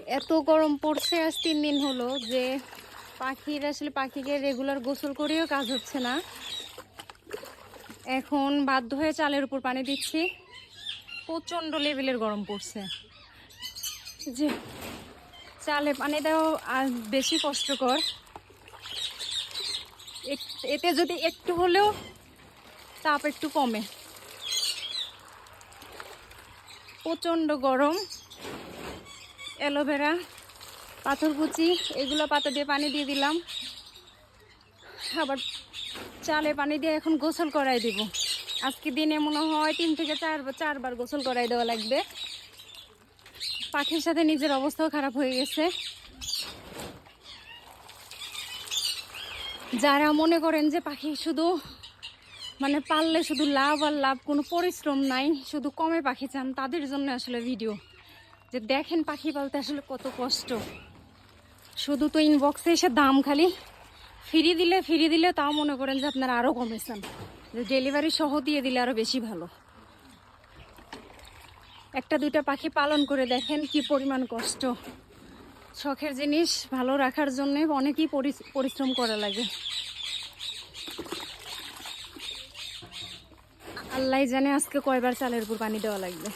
এত গরম পড়ছে আজ 3 দিন হলো যে পাখিকে রেগুলার গোসল করেও কাজ হচ্ছে না। এখন বাধ্য হয়ে চালের উপর পানি দিচ্ছি। প্রচণ্ড লেভেলের গরম পড়ছে, যে চালে পানি দেওয়া আর বেশি কষ্টকর। এতে যদি একটু হলেও তাপ একটু কমে। প্রচণ্ড গরম। অ্যালোভেরা, পাথরকুচি এগুলো পাতা দিয়ে পানি দিয়ে দিলাম। আবার চালে পানি দিয়ে এখন গোসল করাই দিব। আজকে দিনে মনে হয় 3 থেকে 4 বার গোসল করাই দেওয়া লাগবে। পাখির সাথে নিজের অবস্থাও খারাপ হয়ে গেছে। যারা মনে করেন যে পাখি শুধু পাললে শুধু লাভ আর লাভ, কোনো পরিশ্রম নাই, শুধু কমে পাখি চান, তাদের জন্য আসলে ভিডিও। যে দেখেন পাখি পালতে আসলে কত কষ্ট। শুধু তো ইনবক্সে এসে দাম খালি ফিরিয়ে দিলে তাও মনে করেন যে আপনারা আরও কমে চান, যে ডেলিভারি সহ দিয়ে দিলে আরও বেশি ভালো। একটা দুইটা পাখি পালন করে দেখেন কি পরিমাণ কষ্ট। শখের জিনিস ভালো রাখার জন্য অনেকই পরিশ্রম করা লাগে। আল্লাহ জানে আজকে কয়বার চালের উপর পানি দেওয়া লাগবে।